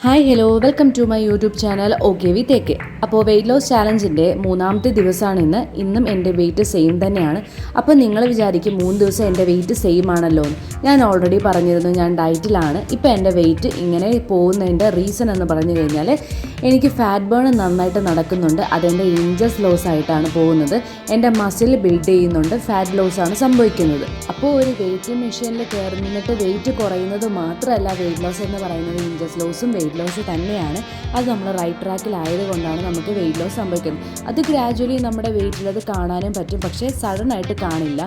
Hi hello welcome to my YouTube channel okay with A K. അപ്പോൾ weight loss ചാലഞ്ചിൻ്റെ 3ാമത്തെ ദിവസമാണ് ഇന്ന്. ഇന്നും എൻ്റെ വെയിറ്റ് സെയിം തന്നെയാണ്. അപ്പോൾ നിങ്ങൾ വിചാരിക്കും 3 ദിവസം എൻ്റെ വെയിറ്റ് സെയിം ആണല്ലോ എന്ന്. ഞാൻ ഓൾറെഡി പറഞ്ഞിരുന്നു ഞാൻ ഡയറ്റിലാണ്. ഇപ്പോൾ എൻ്റെ വെയിറ്റ് ഇങ്ങനെ പോകുന്നതിൻ്റെ റീസൺ എന്ന് പറഞ്ഞു കഴിഞ്ഞാൽ എനിക്ക് ഫാറ്റ് ബേൺ നന്നായിട്ട് നടക്കുന്നുണ്ട്. അതെൻ്റെ ഇഞ്ചസ് ലോസ് ആയിട്ടാണ് പോകുന്നത്. എൻ്റെ മസിൽ ബിൽഡ് ചെയ്യുന്നുണ്ട്, ഫാറ്റ് ലോസ് ആണ് സംഭവിക്കുന്നത്. അപ്പോൾ ഒരു വെയിറ്റ് മെഷീനിൽ കയറി നിന്നിട്ട് വെയിറ്റ് കുറയുന്നത് മാത്രമല്ല വെയിറ്റ് ലോസ് എന്ന് പറയുന്നത്, ഇഞ്ചസ് ലോസും വെയിറ്റ് ലോസ് തന്നെയാണ്. അത് നമ്മൾ റൈറ്റ് ട്രാക്കിലായതുകൊണ്ടാണ് നമുക്ക് വെയിറ്റ് ലോസ് സംഭവിക്കുന്നത്. അത് ഗ്രാജുവലി നമ്മുടെ വെയിറ്റിൽ അത് കാണാനും പറ്റും, പക്ഷേ സഡൻ ആയിട്ട് കാണില്ല.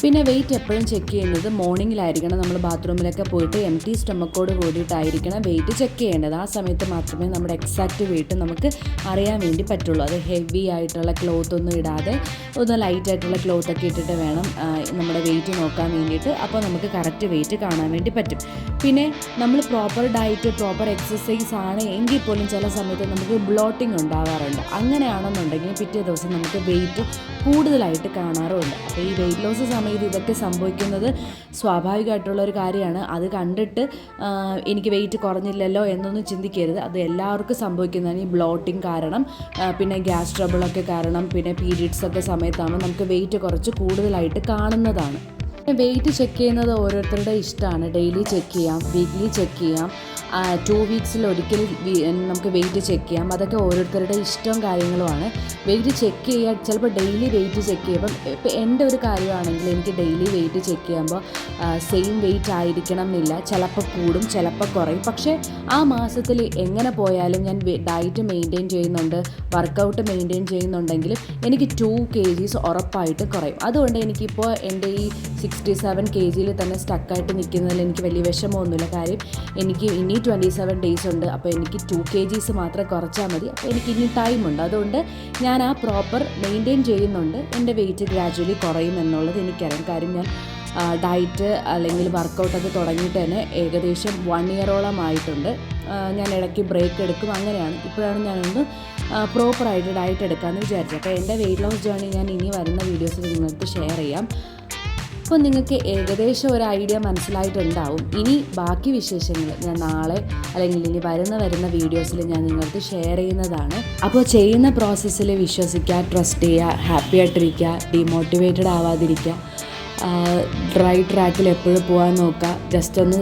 പിന്നെ വെയിറ്റ് എപ്പോഴും ചെക്ക് ചെയ്യുന്നത് മോർണിംഗിലായിരിക്കണം. നമ്മൾ ബാത്റൂമിലൊക്കെ പോയിട്ട് എംപ്റ്റി സ്റ്റൊമക്കോട് കൂടിയിട്ടായിരിക്കണം വെയിറ്റ് ചെക്ക് ചെയ്യേണ്ടത്. ആ സമയത്ത് മാത്രമേ നമ്മുടെ എക്സാക്റ്റ് വെയിറ്റ് നമുക്ക് അറിയാൻ വേണ്ടി പറ്റുള്ളൂ. അത് ഹെവി ആയിട്ടുള്ള ക്ലോത്ത് ഒന്നും ഇടാതെ ഒന്ന് ലൈറ്റ് ആയിട്ടുള്ള ക്ലോത്തൊക്കെ ഇട്ടിട്ട് വേണം നമ്മുടെ വെയിറ്റ് നോക്കാൻ വേണ്ടിയിട്ട്. അപ്പോൾ നമുക്ക് കറക്റ്റ് വെയിറ്റ് കാണാൻ വേണ്ടി പറ്റും. പിന്നെ നമ്മൾ പ്രോപ്പർ ഡയറ്റ്, പ്രോപ്പർ എക്സസൈസ് ആണ് എങ്കിൽ പോലും ചില സമയത്ത് നമുക്ക് ബ്ലോട്ടിങ് ഉണ്ടാവാറുണ്ട്. അങ്ങനെയാണെന്നുണ്ടെങ്കിൽ പിറ്റേ ദിവസം നമുക്ക് വെയിറ്റ് കൂടുതലായിട്ട് കാണാറുമുണ്ട്. അപ്പോൾ ഈ വെയിറ്റ് ലോസ് സമയത്ത് ഇതൊക്കെ സംഭവിക്കുന്നത് സ്വാഭാവികമായിട്ടുള്ള ഒരു കാര്യമാണ്. അത് കണ്ടിട്ട് എനിക്ക് വെയിറ്റ് കുറഞ്ഞില്ലല്ലോ എന്നൊന്നും ചിന്തിക്കരുത്. അത് എല്ലാവർക്കും സംഭവിക്കുന്നതാണ് ഈ ബ്ലോട്ടിങ് കാരണം, പിന്നെ ഗ്യാസ് ട്രബിളൊക്കെ കാരണം, പിന്നെ പീരിയഡ്സ് ഒക്കെ സമയത്താണ് നമുക്ക് വെയിറ്റ് കുറച്ച് കൂടുതലായിട്ട് കാണുന്നതാണ്. വെയിറ്റ് ചെക്ക് ചെയ്യുന്നത് ഓരോരുത്തരുടെ ഇഷ്ടമാണ്. ഡെയിലി ചെക്ക് ചെയ്യാം, വീക്ക്ലി ചെക്ക് ചെയ്യാം, 2 വീക്സിൽ ഒരിക്കൽ നമുക്ക് വെയിറ്റ് ചെക്ക് ചെയ്യാം. അതൊക്കെ ഓരോരുത്തരുടെ ഇഷ്ടവും കാര്യങ്ങളുമാണ്. വെയിറ്റ് ചെക്ക് ചെയ്യുക, ചിലപ്പോൾ ഡെയിലി വെയിറ്റ് ചെക്ക് ചെയ്യുമ്പം ഇപ്പോൾ എൻ്റെ ഒരു കാര്യമാണെങ്കിൽ എനിക്ക് ഡെയിലി വെയിറ്റ് ചെക്ക് ചെയ്യുമ്പോൾ സെയിം വെയിറ്റ് ആയിരിക്കണം എന്നില്ല. ചിലപ്പോൾ കൂടും, ചിലപ്പോൾ കുറയും. പക്ഷേ ആ മാസത്തിൽ എങ്ങനെ പോയാലും ഞാൻ ഡയറ്റ് മെയിൻറ്റെയിൻ ചെയ്യുന്നുണ്ട്, വർക്കൗട്ട് മെയിൻറ്റെയിൻ ചെയ്യുന്നുണ്ടെങ്കിലും എനിക്ക് 2 kgs ഉറപ്പായിട്ട് കുറയും. അതുകൊണ്ട് എനിക്കിപ്പോൾ എൻ്റെ ഈ 67 kgയിൽ തന്നെ സ്റ്റക്കായിട്ട് നിൽക്കുന്നതിൽ എനിക്ക് വലിയ വിഷമമൊന്നുമില്ല. കാര്യം എനിക്ക് ഇനി 27 ഡേയ്സ് ഉണ്ട്. അപ്പോൾ എനിക്ക് 2 kgs മാത്രം കുറച്ചാൽ മതി. അപ്പോൾ എനിക്ക് ഇനി ടൈമുണ്ട്. അതുകൊണ്ട് ഞാൻ ആ പ്രോപ്പർ മെയിൻറ്റെയിൻ ചെയ്യുന്നുണ്ട്. എൻ്റെ വെയിറ്റ് ഗ്രാജുവലി കുറയും എന്നുള്ളത് എനിക്കറിയാം. കാര്യം ഞാൻ ഡയറ്റ് അല്ലെങ്കിൽ വർക്കൗട്ടൊക്കെ തുടങ്ങിയിട്ട് തന്നെ ഏകദേശം 1 ഇയറോളം ആയിട്ടുണ്ട്. ഞാൻ ഇടയ്ക്ക് ബ്രേക്ക് എടുക്കും, അങ്ങനെയാണ്. ഇപ്പോഴാണ് ഞാനൊന്ന് പ്രോപ്പറായിട്ട് ഡയറ്റ് എടുക്കാമെന്ന് വിചാരിച്ചത്. അപ്പോൾ എൻ്റെ വെയിറ്റ് ലോസ് ജേർണി ഞാൻ ഇനി വരുന്ന വീഡിയോസിൽ നിങ്ങൾക്ക് ഷെയർ ചെയ്യാം. അപ്പോൾ നിങ്ങൾക്ക് ഏകദേശം ഒരു ഐഡിയ മനസ്സിലായിട്ടുണ്ടാവും. ഇനി ബാക്കി വിശേഷങ്ങൾ ഞാൻ നാളെ അല്ലെങ്കിൽ ഇനി വരുന്ന വീഡിയോസിൽ ഞാൻ നിങ്ങൾക്ക് ഷെയർ ചെയ്യുന്നതാണ്. അപ്പോൾ ചെയ്യുന്ന പ്രോസസ്സിൽ വിശ്വസിക്കുക, ട്രസ്റ്റ് ചെയ്യുക, ഹാപ്പി ആയിട്ടിരിക്കുക, ഡീമോട്ടിവേറ്റഡ് ആവാതിരിക്കുക, റൈറ്റ് ട്രാക്കിൽ എപ്പോഴും പോകാൻ നോക്കുക. ജസ്റ്റ് ഒന്ന്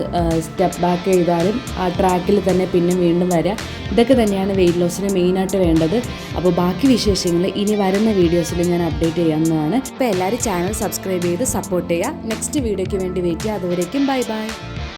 സ്റ്റെപ്പ് ബാക്ക് ചെയ്താലും ആ ട്രാക്കിൽ തന്നെ പിന്നെ വീണ്ടും വരിക. ഇതൊക്കെ തന്നെയാണ് വെയിറ്റ് ലോസിന് മെയിനായിട്ട് വേണ്ടത്. അപ്പോൾ ബാക്കി വിശേഷങ്ങൾ ഇനി വരുന്ന വീഡിയോസിൽ ഞാൻ അപ്ഡേറ്റ് ചെയ്യാവുന്നതാണ്. അപ്പോൾ എല്ലാവരും ചാനൽ സബ്സ്ക്രൈബ് ചെയ്ത് സപ്പോർട്ട് ചെയ്യുക. നെക്സ്റ്റ് വീഡിയോയ്ക്ക് വേണ്ടി വെയിറ്റ് ചെയ്യുക. അതുവരേക്കും ബൈ ബൈ.